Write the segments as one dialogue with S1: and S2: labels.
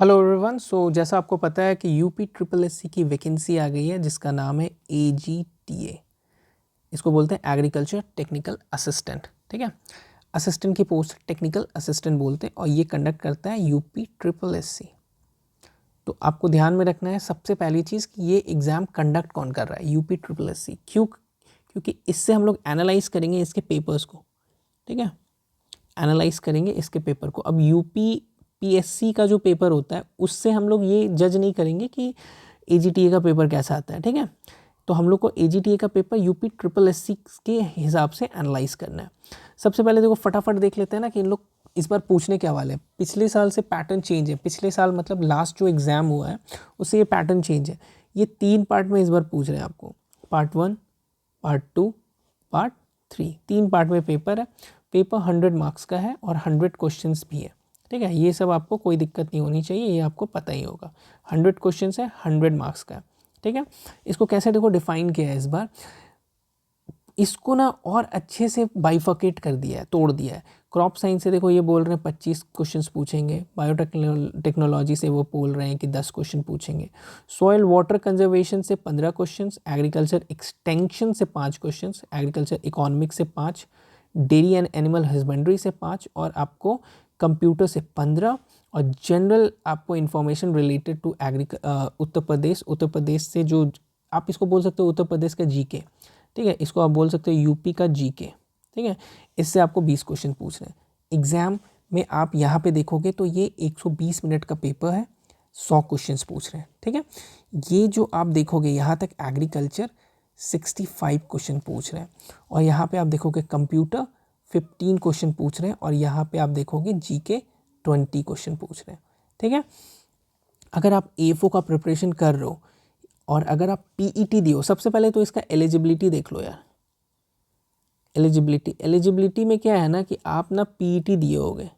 S1: Hello everyone. जैसा आपको पता है कि यूपी ट्रिपल एस सी की वैकेंसी आ गई है जिसका नाम है AGTA। इसको बोलते हैं एग्रीकल्चर टेक्निकल असिस्टेंट। ठीक है, असिस्टेंट की पोस्ट टेक्निकल असिस्टेंट बोलते हैं और ये कंडक्ट करता है यूपी ट्रिपल एस सी। तो आपको ध्यान में रखना है सबसे पहली चीज़ कि ये एग्ज़ाम कंडक्ट कौन कर रहा है, यूपी ट्रिपल एस सी। क्योंकि इससे हम लोग एनालाइज करेंगे इसके पेपर्स को। ठीक है, एनालाइज करेंगे इसके पेपर को। अब यूपी पीएससी का जो पेपर होता है उससे हम लोग ये जज नहीं करेंगे कि एजीटीए का पेपर कैसा आता है। ठीक है, तो हम लोग को एजीटीए का पेपर यूपी ट्रिपल एससी के हिसाब से एनालाइज करना है। सबसे पहले देखो फटाफट देख लेते हैं ना कि इन लोग इस बार पूछने क्या वाले हैं। पिछले साल से पैटर्न चेंज है, पिछले साल मतलब लास्ट जो एग्ज़ाम हुआ है उससे ये पैटर्न चेंज है। ये 3 पार्ट में इस बार पूछ रहे हैं आपको, पार्ट 1, पार्ट 2, पार्ट 3। 3 पार्ट में पेपर है। पेपर 100 मार्क्स का है और 100 क्वेश्चंस भी है। ठीक है, ये सब आपको कोई दिक्कत नहीं होनी चाहिए, ये आपको पता ही होगा। 100 क्वेश्चंस है, 100 मार्क्स का है। ठीक है, इसको कैसे देखो डिफाइन किया है इस बार, इसको ना और अच्छे से बाइफकेट कर दिया है, तोड़ दिया है। क्रॉप साइंस से देखो ये बोल रहे हैं 25 क्वेश्चंस पूछेंगे। बायोटेक्नोलॉजी से वो बोल रहे हैं कि 10 क्वेश्चन पूछेंगे। सॉइल वाटर कंजर्वेशन से 15 क्वेश्चंस, एग्रीकल्चर एक्सटेंशन से 5 क्वेश्चंस, एग्रीकल्चर इकोनॉमिक्स से 5, डेयरी एंड एनिमल हस्बेंड्री से 5 और आपको कंप्यूटर से 15 और जनरल आपको information related to Uttar Pradesh से जो आप इसको बोल सकते हो उत्तर प्रदेश का जीके। ठीक है, इसको आप बोल सकते हो यूपी का जीके। ठीक है, इससे आपको 20 क्वेश्चन पूछ रहे हैं। एग्ज़ाम में आप यहाँ पे देखोगे तो ये 120 मिनट का पेपर है, 100 क्वेश्चंस पूछ रहे हैं। ठीक है, ये जो आप देखोगे यहाँ तक एग्रीकल्चर 65 क्वेश्चन पूछ रहे हैं और यहाँ पे आप देखोगे कंप्यूटर 15 क्वेश्चन पूछ रहे हैं और यहाँ पे आप देखोगे जीके 20 क्वेश्चन पूछ रहे हैं। ठीक है, अगर आप एफओ का प्रिपरेशन कर रहे हो और अगर आप पीईटी दियो, सबसे पहले तो इसका एलिजिबिलिटी देख लो यार। एलिजिबिलिटी में क्या है ना कि आप ना पीईटी दिए होगे,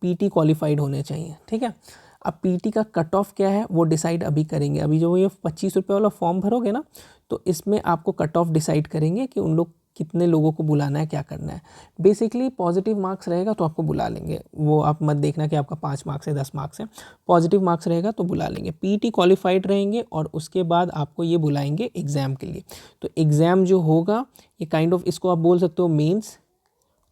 S1: पीटी क्वालिफाइड होने चाहिए। ठीक है, अब पीटी का कट ऑफ क्या है वो डिसाइड अभी करेंगे। अभी जो ये 25 रुपये वाला फॉर्म भरोगे ना तो इसमें आपको कट ऑफ डिसाइड करेंगे कि उन लोग कितने लोगों को बुलाना है, क्या करना है। बेसिकली पॉजिटिव मार्क्स रहेगा तो आपको बुला लेंगे, वो आप मत देखना कि आपका 5 मार्क्स है 10 मार्क्स है। पॉजिटिव मार्क्स रहेगा तो बुला लेंगे, पीटी क्वालिफाइड रहेंगे और उसके बाद आपको ये बुलाएंगे एग्ज़ाम के लिए। तो एग्ज़ाम जो होगा ये काइंड ऑफ इसको आप बोल सकते हो मेंस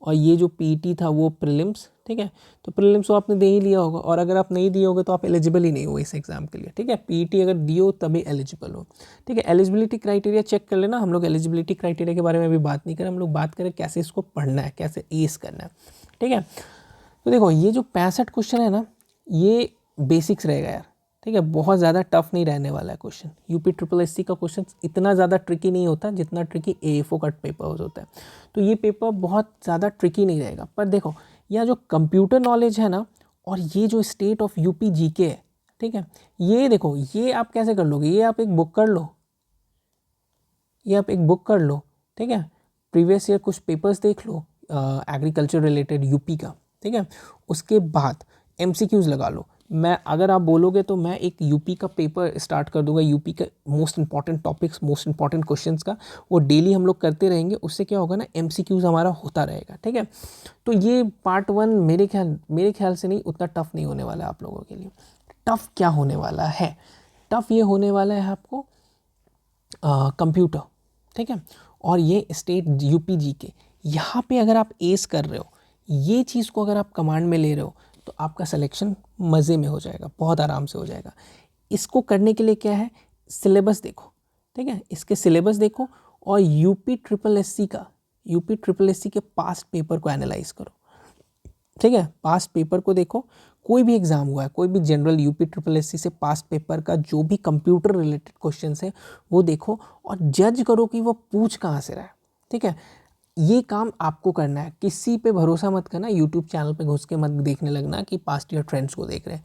S1: और ये जो पीटी था वो प्रीलिम्स। ठीक है, तो प्रीलिम्स तो आपने दे ही लिया होगा और अगर आप नहीं दिए होगे तो आप एलिजिबल ही नहीं हो इस एग्ज़ाम के लिए। ठीक है, पीटी अगर दियो तभी एलिजिबल हो। ठीक है, एलिजिबिलिटी क्राइटेरिया चेक कर लेना। हम लोग एलिजिबिलिटी क्राइटेरिया के बारे में अभी बात नहीं करें, हम लोग बात करें कैसे इसको पढ़ना है, कैसे एस करना है। ठीक है, तो देखो ये जो 65 क्वेश्चन है ना ये बेसिक्स रहेगा यार। ठीक है, बहुत ज़्यादा टफ नहीं रहने वाला है क्वेश्चन। यूपी ट्रिपल एससी का क्वेश्चन इतना ज़्यादा ट्रिकी नहीं होता जितना ट्रिकी एएफओ का पेपर होता है। तो ये पेपर बहुत ज़्यादा ट्रिकी नहीं रहेगा। पर देखो यह जो कंप्यूटर नॉलेज है ना और ये जो स्टेट ऑफ यूपी जीके है, ठीक है, ये देखो ये आप कैसे कर लोगे, ये आप एक बुक कर लो, ये आप एक बुक कर लो। ठीक है, प्रीवियस ईयर कुछ पेपर्स देख लो एग्रीकल्चर रिलेटेड यूपी का। ठीक है, उसके बाद एमसीक्यूज़ लगा लो। मैं अगर आप बोलोगे तो मैं एक यूपी का पेपर स्टार्ट कर दूंगा, यूपी का most important topics, most important questions का, वो डेली हम लोग करते रहेंगे। उससे क्या होगा ना एमसीक्यूज़ हमारा होता रहेगा। ठीक है, तो ये पार्ट 1 मेरे ख्याल से नहीं उतना टफ नहीं होने वाला है आप लोगों के लिए। टफ क्या होने वाला है, टफ ये होने वाला है आपको कंप्यूटर। ठीक है, और ये स्टेट यूपी जी के, यहाँ पे अगर आप एस कर रहे हो, ये चीज़ को अगर आप कमांड में ले रहे हो तो आपका सिलेक्शन मज़े में हो जाएगा, बहुत आराम से हो जाएगा। इसको करने के लिए क्या है, सिलेबस देखो। ठीक है, इसके सिलेबस देखो और यूपी ट्रिपल एससी के पास्ट पेपर को एनालाइज करो। ठीक है, पास्ट पेपर को देखो, कोई भी एग्जाम हुआ है, कोई भी जनरल यूपी ट्रिपल एससी से पास्ट पेपर का जो भी कंप्यूटर रिलेटेड क्वेश्चंस है वो देखो और जज करो कि वो पूछ कहाँ से रहा है। ठीक है, ये काम आपको करना है, किसी पे भरोसा मत करना, यूट्यूब चैनल पे घुस के मत देखने लगना कि पास्ट ईयर ट्रेंड्स को देख रहे हैं।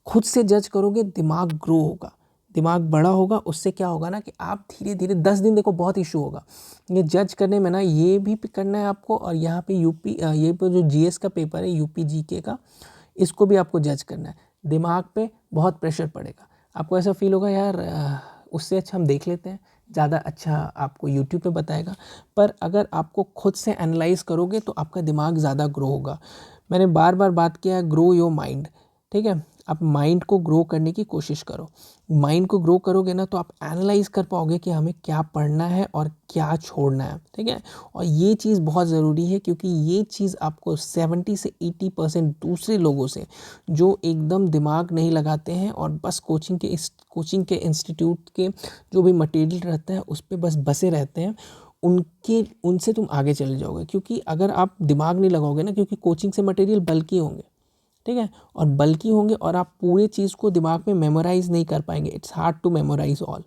S1: खुद से जज करोगे, दिमाग ग्रो होगा, दिमाग बड़ा होगा। उससे क्या होगा ना कि आप धीरे धीरे 10 दिन देखो बहुत इशू होगा ये जज करने में ना, ये भी करना है आपको और यहाँ पे ये पे जो जीएस का पेपर है यूपी जीके का, इसको भी आपको जज करना है। दिमाग पे बहुत प्रेशर पड़ेगा, आपको ऐसा फील होगा यार उससे अच्छा हम देख लेते हैं, ज़्यादा अच्छा आपको यूट्यूब पे बताएगा। पर अगर आपको खुद से एनालाइज करोगे तो आपका दिमाग ज़्यादा ग्रो होगा। मैंने बार बार बात किया, ग्रो योर माइंड। ठीक है। आप माइंड को ग्रो करने की कोशिश करो। माइंड को ग्रो करोगे ना तो आप एनालाइज कर पाओगे कि हमें क्या पढ़ना है और क्या छोड़ना है, ठीक है। और ये चीज़ बहुत ज़रूरी है क्योंकि ये चीज़ आपको 70 से 80% दूसरे लोगों से जो एकदम दिमाग नहीं लगाते हैं और बस कोचिंग के इंस्टीट्यूट के जो भी मटेरियल रहता है उस पर बस बसे रहते हैं, उनसे तुम आगे चले जाओगे। क्योंकि अगर आप दिमाग नहीं लगाओगे ना, क्योंकि कोचिंग से मटेरियल बल्कि होंगे, ठीक है, और बल्कि होंगे और आप पूरे चीज़ को दिमाग में मेमोराइज़ नहीं कर पाएंगे। It's hard to memorize all,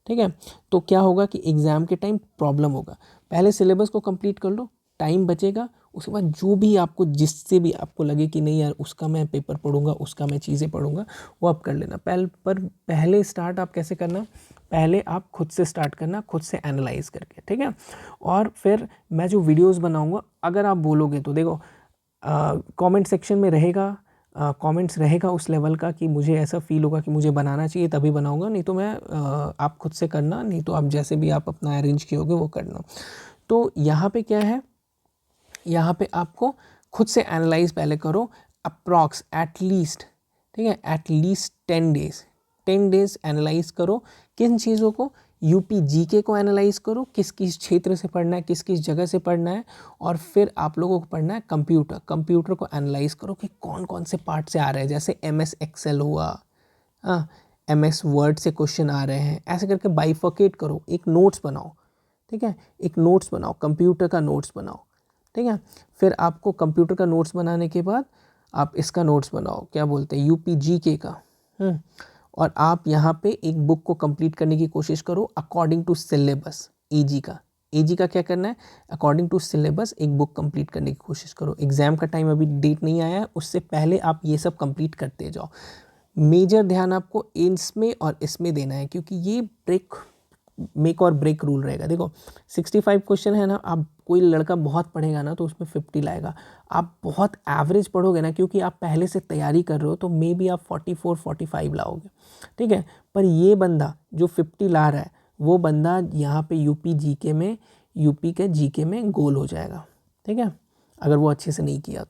S1: ठीक है। तो क्या होगा कि एग्ज़ाम के टाइम प्रॉब्लम होगा। पहले सिलेबस को कंप्लीट कर लो, टाइम बचेगा। उसके बाद जो भी आपको, जिससे भी आपको लगे कि नहीं यार उसका मैं पेपर पढ़ूंगा, उसका मैं चीज़ें पढ़ूंगा, वो आप कर लेना। पहले स्टार्ट आप कैसे करना, पहले आप खुद से स्टार्ट करना, खुद से एनालाइज करके, ठीक है। और फिर मैं जो वीडियोस बनाऊंगा, अगर आप बोलोगे तो देखो कमेंट सेक्शन में रहेगा, कमेंट्स रहेगा उस लेवल का कि मुझे ऐसा फील होगा कि मुझे बनाना चाहिए तभी बनाऊंगा, नहीं तो मैं आप खुद से करना, नहीं तो आप जैसे भी आप अपना अरेंज किए होगे वो करना। तो यहाँ पे क्या है, यहाँ पे आपको खुद से एनालाइज पहले करो, अप्रॉक्स एटलीस्ट, ठीक है, एटलीस्ट 10 डेज एनालाइज करो। किन चीज़ों को, यूपी जीके को एनालाइज करो, किस किस क्षेत्र से पढ़ना है, किस किस जगह से पढ़ना है। और फिर आप लोगों को पढ़ना है कंप्यूटर को एनालाइज करो कि कौन कौन से पार्ट से आ रहे हैं। जैसे MS एक्सेल हुआ, हाँ, MS वर्ड से क्वेश्चन आ रहे हैं, ऐसे करके बाइफर्केट करो, एक नोट्स बनाओ, ठीक है, एक नोट्स बनाओ, कंप्यूटर का नोट्स बनाओ, ठीक है। फिर आपको कंप्यूटर का नोट्स बनाने के बाद आप इसका नोट्स बनाओ, क्या बोलते हैं, यूपी जीके का। और आप यहाँ पे एक बुक को कंप्लीट करने की कोशिश करो अकॉर्डिंग टू सिलेबस। एजी का क्या करना है, अकॉर्डिंग टू सिलेबस एक बुक कंप्लीट करने की कोशिश करो। एग्जाम का टाइम अभी डेट नहीं आया है, उससे पहले आप ये सब कंप्लीट करते जाओ। मेजर ध्यान आपको इसमें और इसमें देना है, क्योंकि ये मेक और ब्रेक रूल रहेगा। देखो 65 क्वेश्चन है ना, आप कोई लड़का बहुत पढ़ेगा ना तो उसमें 50 लाएगा। आप बहुत एवरेज पढ़ोगे ना, क्योंकि आप पहले से तैयारी कर रहे हो, तो मे बी आप 44-45 लाओगे, ठीक है। पर ये बंदा जो 50 ला रहा है, वो बंदा यहाँ पे यूपी के जीके में गोल हो जाएगा, ठीक है, अगर वो अच्छे से नहीं किया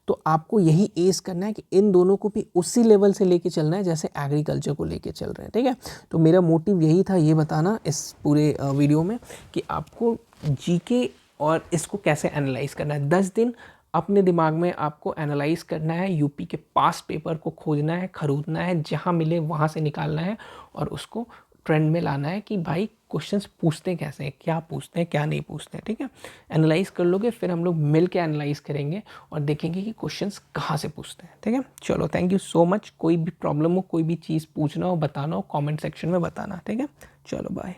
S1: तो आपको यही एज करना है कि इन दोनों को भी उसी लेवल से लेके चलना है जैसे एग्रीकल्चर को लेके चल रहे हैं, ठीक है। तो मेरा मोटिव यही था ये बताना इस पूरे वीडियो में कि आपको जीके और इसको कैसे एनालाइज करना है। 10 दिन अपने दिमाग में आपको एनालाइज करना है, यूपी के पास्ट पेपर को खोजना है, खरीदना है, जहाँ मिले वहाँ से निकालना है और उसको ट्रेंड में लाना है कि भाई क्वेश्चंस पूछते कैसे हैं, क्या पूछते हैं, क्या नहीं पूछते हैं, ठीक है। एनालाइज कर लोगे, फिर हम लोग मिल के एनालाइज करेंगे और देखेंगे कि क्वेश्चंस कहाँ से पूछते हैं, ठीक है। चलो, थैंक यू सो मच। कोई भी प्रॉब्लम हो, कोई भी चीज़ पूछना हो, बताना हो, कमेंट सेक्शन में बताना, ठीक है। चलो बाय।